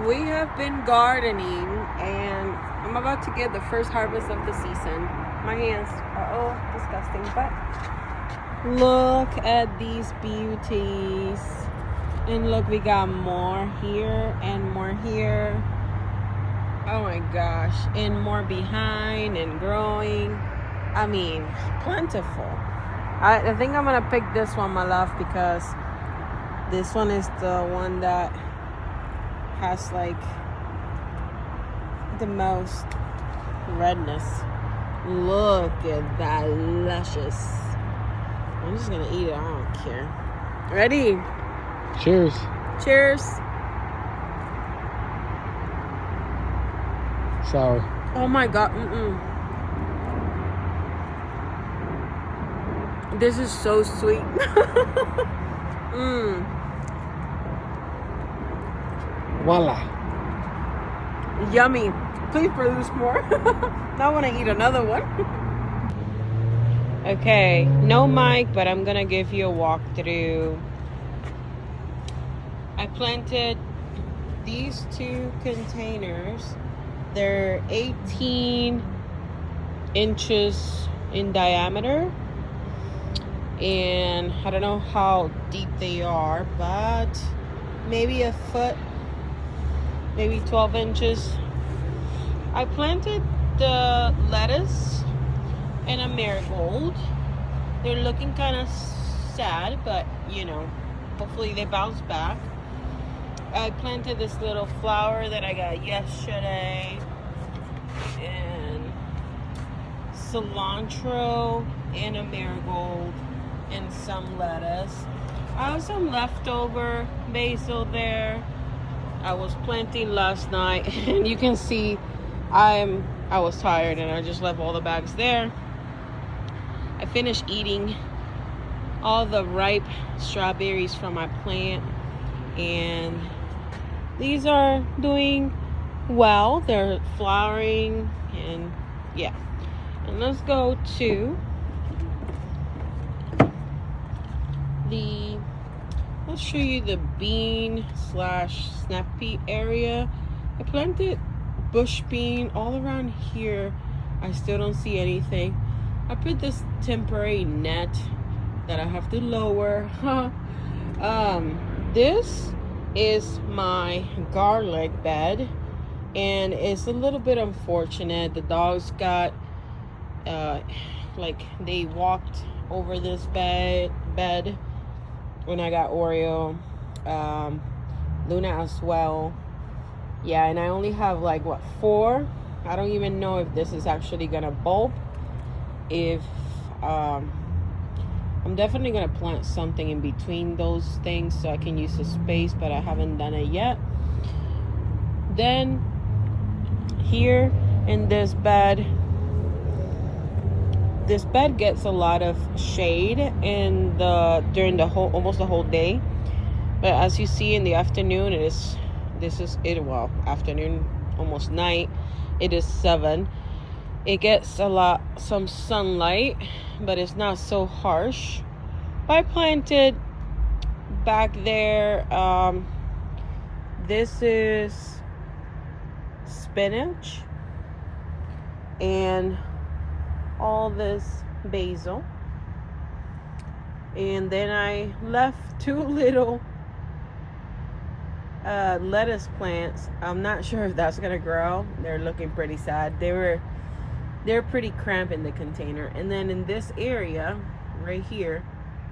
We have been gardening, and I'm about to get the first harvest of the season. My hands are all disgusting, but look at these beauties. And look, we got more here and more here. Oh my gosh. And more behind and growing. I mean, plentiful. I think I'm going to pick this one, my love, because this one is the one that has like the most redness. Look at that luscious. I'm just gonna eat it. I don't care. Ready? Cheers. Cheers. Sour. Oh my god. This is so sweet. Voila. Yummy. Please produce more. I want to eat another one. Okay, no mic, but I'm gonna give you a walkthrough. I planted these two containers. They're 18 inches in diameter, and I don't know how deep they are, but maybe a foot, maybe 12 inches. I planted the lettuce and a marigold. They're looking kind of sad, but you know, hopefully they bounce back. I planted this little flower that I got yesterday, and cilantro and a marigold and some lettuce. I have some leftover basil there. I was planting last night, and you can see I was tired and I just left all the bags there. I finished eating all the ripe strawberries from my plant, and these are doing well. They're flowering, and yeah. And let's go to let's show you the bean / snap pea area. I planted bush bean all around here. I still don't see anything. I put this temporary net that I have to lower. This is my garlic bed, and it's a little bit unfortunate. The dogs got like they walked over this bed when I got Oreo, Luna as well. Yeah, and I only have like 4. I don't even know if this is actually gonna bulb. If I'm definitely gonna plant something in between those things so I can use the space, but I haven't done it yet. Then here in this bed gets a lot of shade during the whole almost the whole day, but as you see in the afternoon, afternoon, almost night, it is 7. It gets some sunlight, but it's not so harsh. I planted back there, this is spinach and all this basil, and then I left 2 little lettuce plants. I'm not sure if that's gonna grow. They're looking pretty sad. They're pretty cramped in the container. And then in this area right here,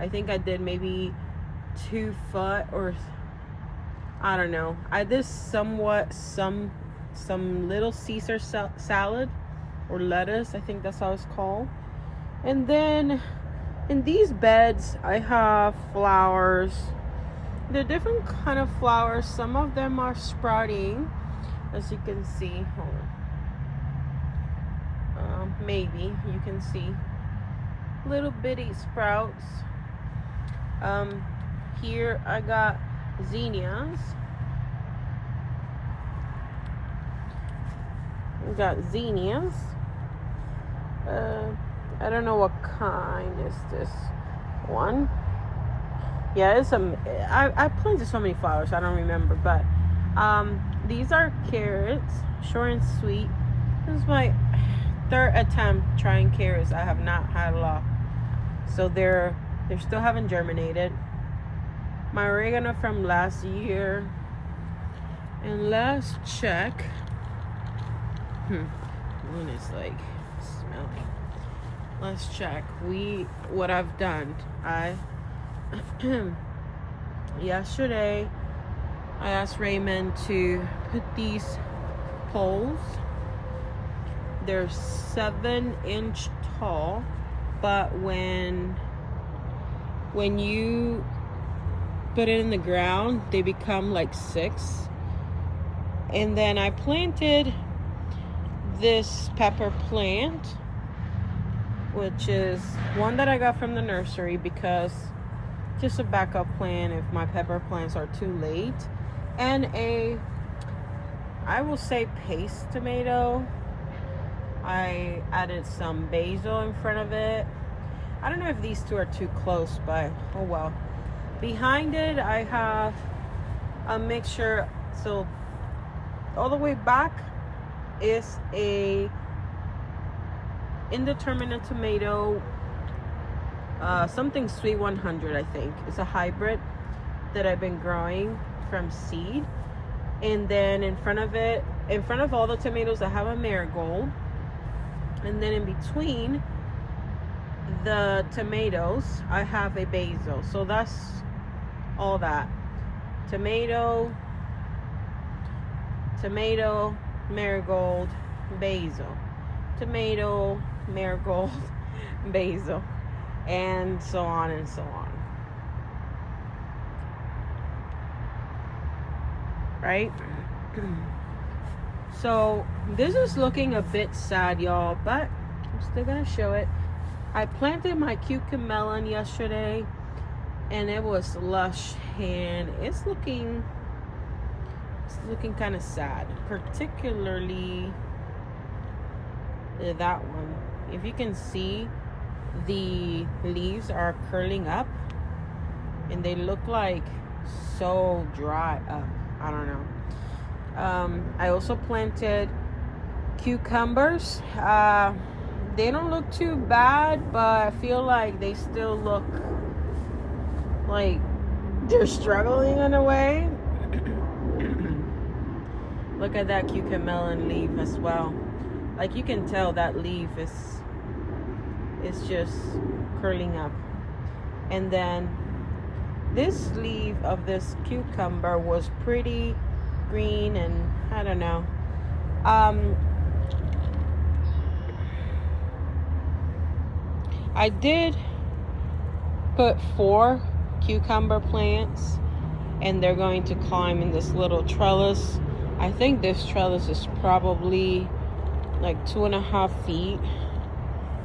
I think I did maybe 2 foot, or I don't know. I did some little Caesar salad or lettuce. I think that's how it's called. And then in these beds, I have flowers. They're different kind of flowers. Some of them are sprouting, as you can see. Hold on. Maybe you can see little bitty sprouts. Here I got zinnias. We got zinnias. I don't know what kind is this one. Yeah, I planted so many flowers, I don't remember, but these are carrots, short and sweet. This is my third attempt trying carrots. I have not had luck. So they still haven't germinated. My oregano from last year. And let's check. One is like smelling. Let's check. What I've done. Yesterday I asked Raymond to put these poles. They're 7-inch tall, but when you put it in the ground, they become like 6. And then I planted this pepper plant, which is one that I got from the nursery because just a backup plan if my pepper plants are too late. And I will say paste tomato. I added some basil in front of it. I don't know if these two are too close, but oh well. Behind it, I have a mixture. So all the way back is a indeterminate tomato, something sweet 100, I think. It's a hybrid that I've been growing from seed. And then in front of all the tomatoes, I have a marigold. And then in between the tomatoes, I have a basil. So that's all that. Tomato, marigold, basil. Tomato, marigold, basil. And so on and so on. Right? So this is looking a bit sad, y'all, but I'm still gonna show it. I planted my cucumber yesterday and it was lush, and it's looking kind of sad, particularly that one. If you can see, the leaves are curling up and they look like so dry up. I don't know. I also planted cucumbers. They don't look too bad, but I feel like they still look like they're struggling in a way. Look at that cucumber leaf as well. Like you can tell that leaf is just curling up. And then this leaf of this cucumber was pretty green, and I don't know. I did put 4 cucumber plants, and they're going to climb in this little trellis. I think this trellis is probably like 2.5 feet,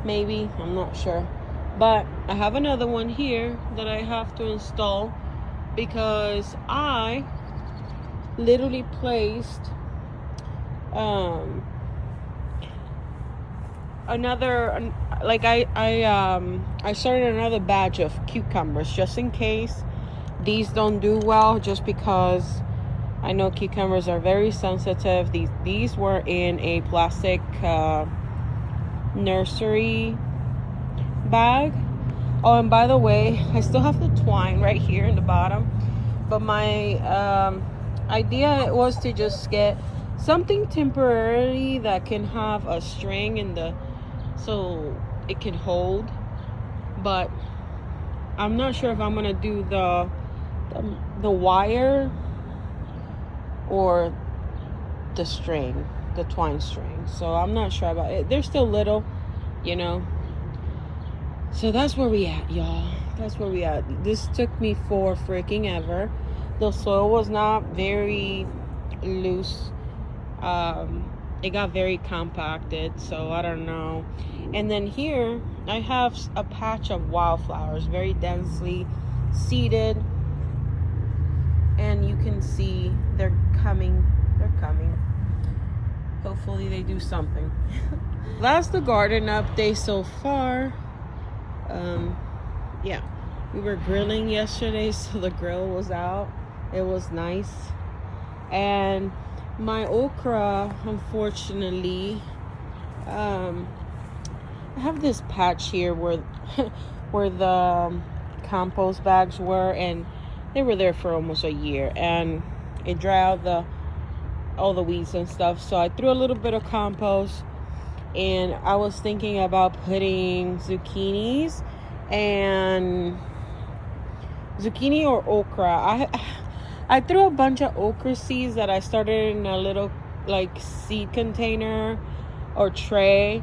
maybe. I'm not sure. But I have another one here that I have to install because I literally placed another, like I started another batch of cucumbers just in case these don't do well, just because I know cucumbers are very sensitive. These were in a plastic nursery bag. Oh, and by the way, I still have the twine right here in the bottom, but my idea was to just get something temporary that can have a string in the, so it can hold. But I'm not sure if I'm gonna do the wire or the string, the twine string. So I'm not sure about it. They're still little, you know. So that's where we at, y'all. That's where we at. This took me for freaking ever. The soil was not very loose. It got very compacted, so I don't know. And then here I have a patch of wildflowers, very densely seeded, and you can see they're coming. Hopefully they do something. That's the garden update so far. Yeah, we were grilling yesterday, so the grill was out. It was nice. And My okra, unfortunately, I have this patch here where where the compost bags were, and they were there for almost a year, and it dried out all the weeds and stuff. So I threw a little bit of compost, and I was thinking about putting zucchini or okra. I threw a bunch of okra seeds that I started in a little like seed container or tray,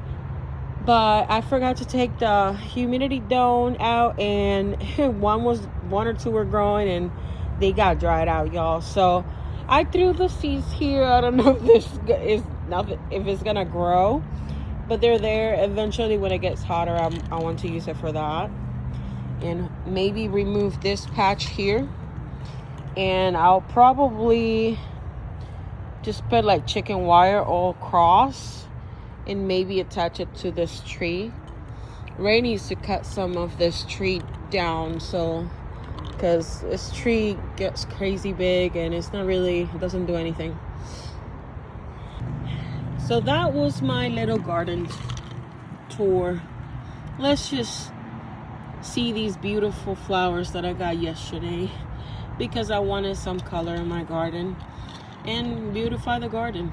but I forgot to take the humidity dome out, and one or two were growing and they got dried out, y'all. So I threw the seeds here. I don't know if this is nothing, if it's gonna grow, but they're there. Eventually, when it gets hotter, I want to use it for that, and maybe remove this patch here, and I'll probably just put like chicken wire all across and maybe attach it to this tree. Ray needs to cut some of this tree down, so because this tree gets crazy big and it doesn't do anything. So that was my little garden tour. Let's just see these beautiful flowers that I got yesterday, because I wanted some color in my garden and beautify the garden.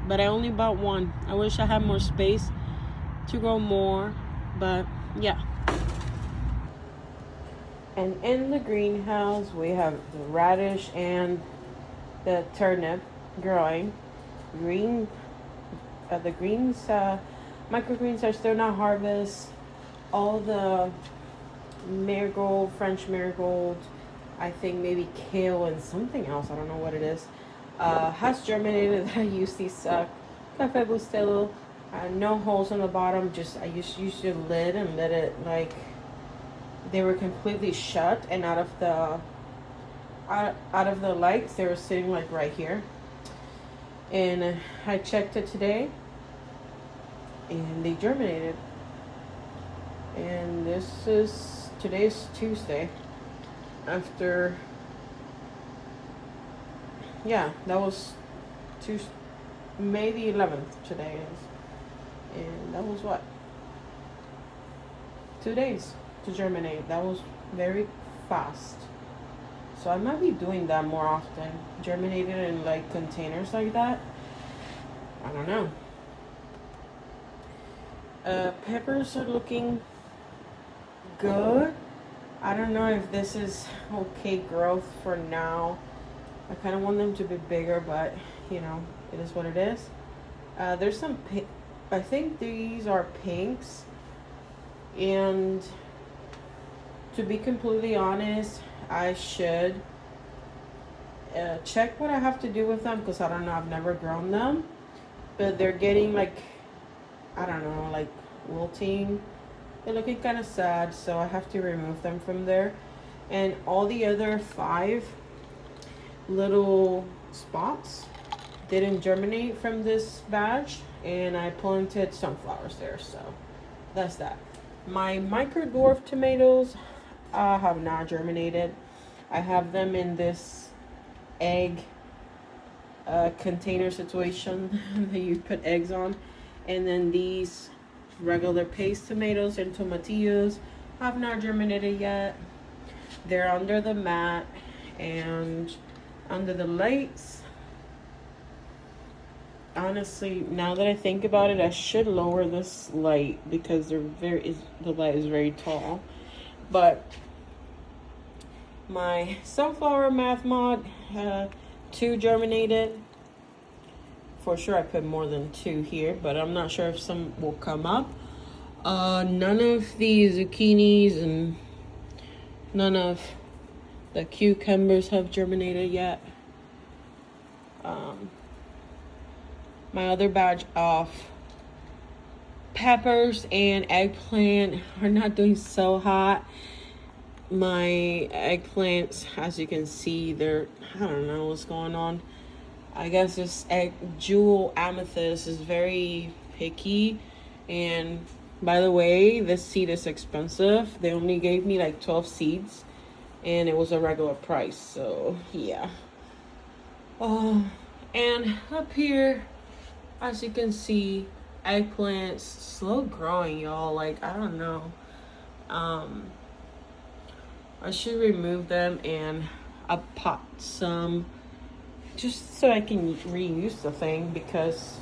But I only bought one. I wish I had more space to grow more, but yeah. And in the greenhouse, we have the radish and the turnip growing. The greens, microgreens are still not harvested. All the marigold, French marigold, I think maybe kale and something else, I don't know what it is, has germinated. I use these Cafe Bustelo, no holes on the bottom, I used the lid and let it, like, they were completely shut, and out of the lights, they were sitting like right here. And I checked it today and they germinated. And today's Tuesday. After, yeah, that was Tuesday, May the 11th today is. And that was what? 2 days to germinate. That was very fast. So I might be doing that more often. Germinated in like containers like that. I don't know. Peppers are looking good. I don't know if this is okay growth for now. I kind of want them to be bigger, but you know, it is what it is. There's some I think these are pinks, and to be completely honest, I should check what I have to do with them, because I don't know, I've never grown them, but they're getting like, I don't know, like wilting. They're looking kind of sad, so I have to remove them from there. And all the other 5 little spots didn't germinate from this batch, and I planted sunflowers there, so that's that. My micro dwarf tomatoes have not germinated. I have them in this egg container situation that you put eggs on, and then these regular paste tomatoes and tomatillos have not germinated yet. They're under the mat and under the lights. Honestly, now that I think about it, I should lower this light because the light is very tall. But my sunflower math mod 2 germinated. For sure I put more than 2 here, but I'm not sure if some will come up. None of the zucchinis and none of the cucumbers have germinated yet. My other batch of peppers and eggplant are not doing so hot. My eggplants, as you can see, I don't know what's going on. I guess this jewel amethyst is very picky. And by the way, this seed is expensive. They only gave me like 12 seeds and it was a regular price. So yeah. And up here, as you can see, eggplants slow growing, y'all. Like, I don't know. I should remove them and I pot some just so I can reuse the thing, because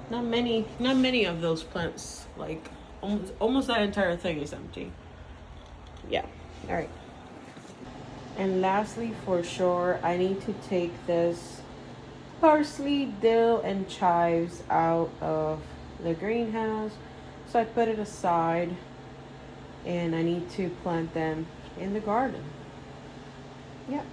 not many of those plants, like almost that entire thing is empty. Yeah. All right. And lastly, for sure, I need to take this parsley, dill, and chives out of the greenhouse. So I put it aside and I need to plant them in the garden. Yep.